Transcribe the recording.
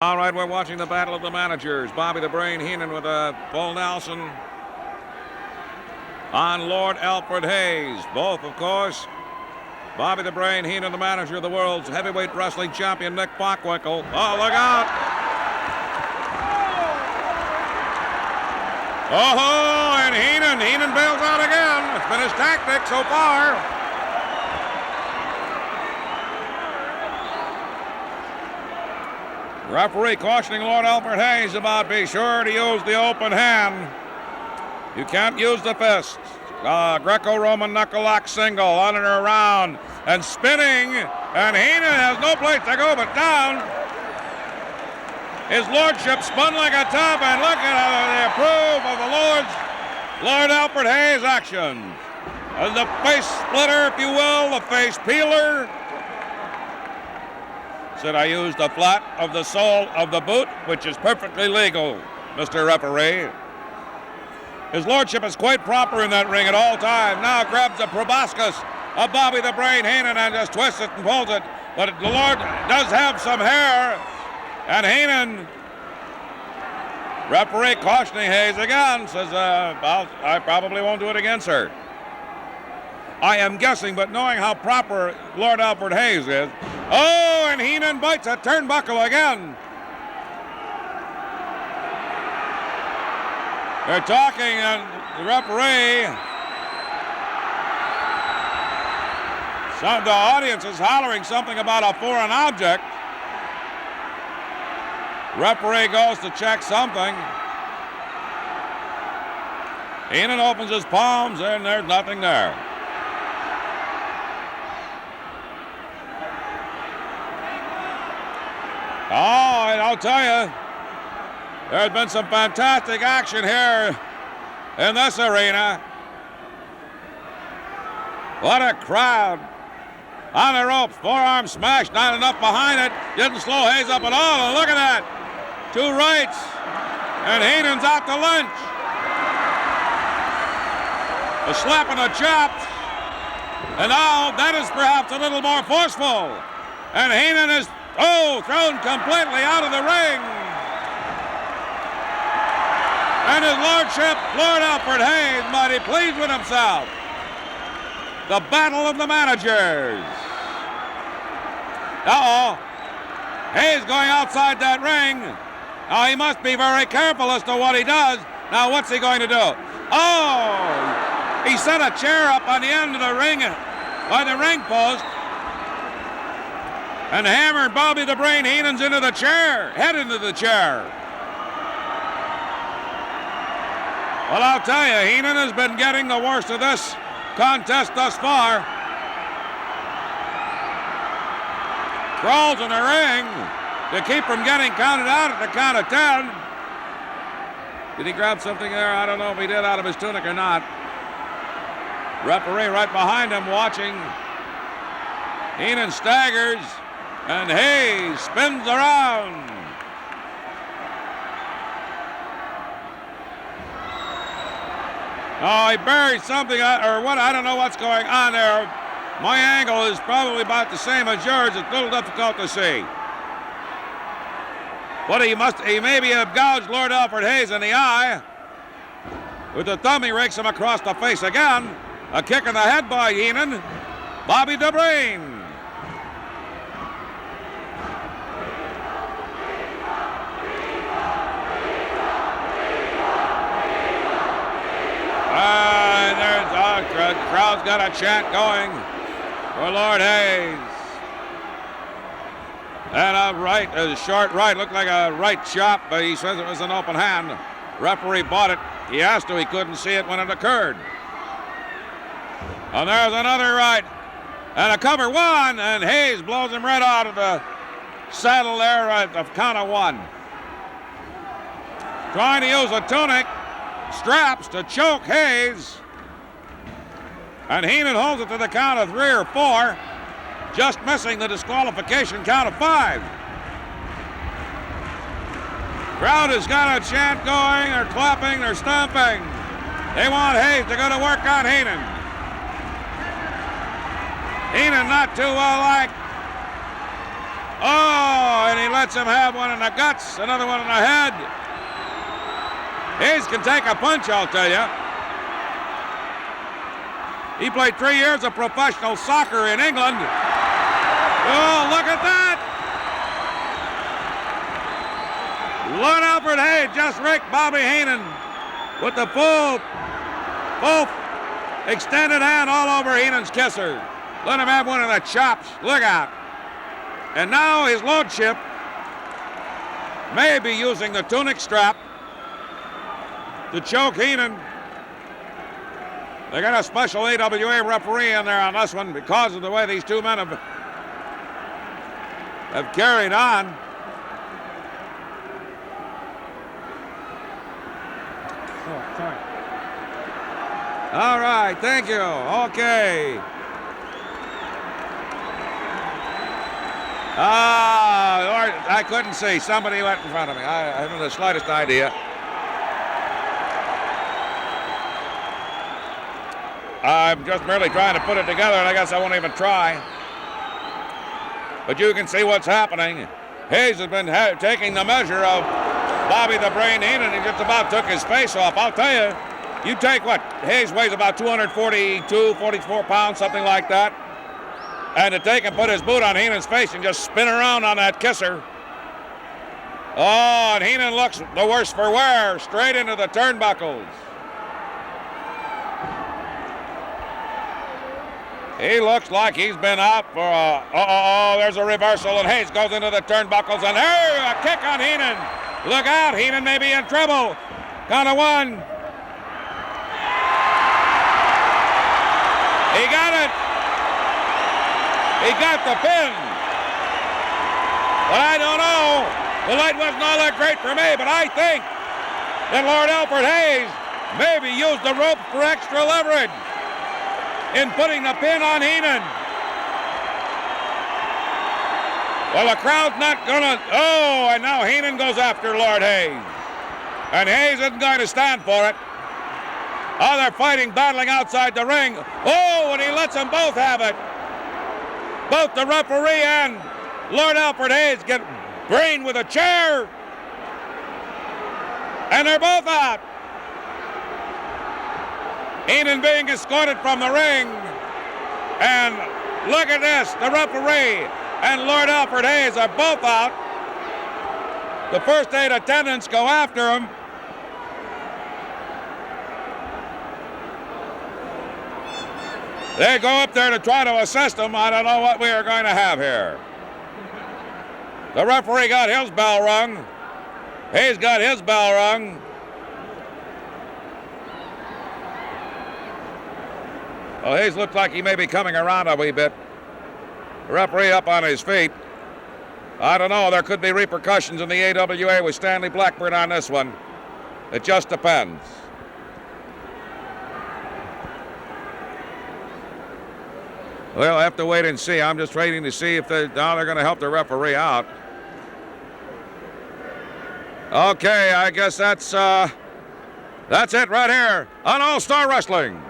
All right, we're watching the battle of the managers. Bobby the Brain Heenan with Paul Nelson on Lord Alfred Hayes. Both, of course, Bobby the Brain Heenan, the manager of the world's heavyweight wrestling champion, Nick Bockwinkel. Oh, look out! Oh, and Heenan bails out again. It's been his tactic so far. Referee cautioning Lord Alfred Hayes about be sure to use the open hand. You can't use the fist. Greco-Roman knuckle lock single on and around and spinning, and Heenan has no place to go but down. His lordship spun like a top, and look at how they approve of the Lord Alfred Hayes action. The face splitter, if you will, the face peeler. Said I used the flat of the sole of the boot, which is perfectly legal, Mr. Referee. His lordship is quite proper in that ring at all times. Now grabs the proboscis of Bobby the Brain Heenan and just twists it and pulls it. But the Lord does have some hair. And Heenan, referee cautioning Hayes again, says, I probably won't do it again, sir. I am guessing, but knowing how proper Lord Alfred Hayes is. Oh, and Heenan bites a turnbuckle again. They're talking, and the referee, the audience is hollering something about a foreign object. Referee goes to check something. Heenan opens his palms, and there's nothing there. Oh, and I'll tell you, there's been some fantastic action here in this arena. What a crowd. On the ropes, forearm smash, not enough behind it. Didn't slow Hayes up at all, and look at that. Two rights, and Heenan's out to lunch. A slap on the chops, and now that is perhaps a little more forceful. And Heenan is thrown completely out of the ring. And his lordship, Lord Alfred Hayes, mighty pleased with himself. The battle of the managers. Hayes going outside that ring. Now he must be very careful as to what he does. Now what's he going to do? Oh, he set a chair up on the end of the ring by the ring post and hammered Bobby the Brain Heenan's into the chair, head into the chair. Well, I'll tell you, Heenan has been getting the worst of this contest thus far. Crawls in the ring to keep from getting counted out at the count of 10. Did he grab something there? I don't know if he did out of his tunic or not. Referee right behind him watching. Heenan staggers. And Hayes spins around. Oh, he buried something, or what? I don't know what's going on there. My angle is probably about the same as yours. It's a little difficult to see. But he maybe have gouged Lord Alfred Hayes in the eye. With the thumb, he rakes him across the face again. A kick in the head by Heenan. Bobby the Brain. The crowd's got a chant going for Lord Hayes. And a short right, looked like a right chop, but he says it was an open hand. Referee bought it. He asked him, he couldn't see it when it occurred. And there's another right. And a cover one, and Hayes blows him right out of the saddle there at the count of one. Trying to use a tunic, straps to choke Hayes. And Heenan holds it to the count of 3 or 4, just missing the disqualification count of 5. Crowd has got a chant going, they're clapping, they're stomping. They want Hayes to go to work on Heenan. Heenan not too well liked. Oh, and he lets him have one in the guts, another one in the head. Hayes can take a punch, I'll tell you. He played 3 years of professional soccer in England. Oh, look at that! Lord Alfred Hayes just raked Bobby Heenan with the full extended hand all over Heenan's kisser. Let him have one of the chops. Look out. And now his lordship may be using the tunic strap to choke Heenan. They got a special AWA referee in there on this one because of the way these two men have carried on. Oh, sorry. All right, thank you. Okay. Lord, I couldn't see. Somebody went in front of me. I haven't the slightest idea. I'm just merely trying to put it together, and I guess I won't even try. But you can see what's happening. Hayes has been taking the measure of Bobby the Brain Heenan. He just about took his face off. I'll tell you, you take what? Hayes weighs about 242, 44 pounds, something like that. And to take and put his boot on Heenan's face and just spin around on that kisser. Oh, and Heenan looks the worse for wear, straight into the turnbuckles. He looks like he's been out for there's a reversal, and Hayes goes into the turnbuckles, and hey, a kick on Heenan. Look out, Heenan may be in trouble. Count of one. He got it. He got the pin. But I don't know. The light wasn't all that great for me, but I think that Lord Alfred Hayes maybe used the rope for extra leverage in putting the pin on Heenan. Well, the crowd's not gonna, and now Heenan goes after Lord Hayes. And Hayes isn't going to stand for it. Oh, they're fighting, battling outside the ring. Oh, and he lets them both have it. Both the referee and Lord Alfred Hayes get brained with a chair. And they're both out. Heenan being escorted from the ring. And look at this, the referee and Lord Alfred Hayes are both out. The first 8 attendants go after him. They go up there to try to assist him. I don't know what we are going to have here. The referee got his bell rung. Hayes got his bell rung. Well, Hayes looks like he may be coming around a wee bit. The referee up on his feet. I don't know. There could be repercussions in the AWA with Stanley Blackburn on this one. It just depends. Well, I have to wait and see. I'm just waiting to see if they're going to help the referee out. Okay, I guess that's it right here on All Star Wrestling.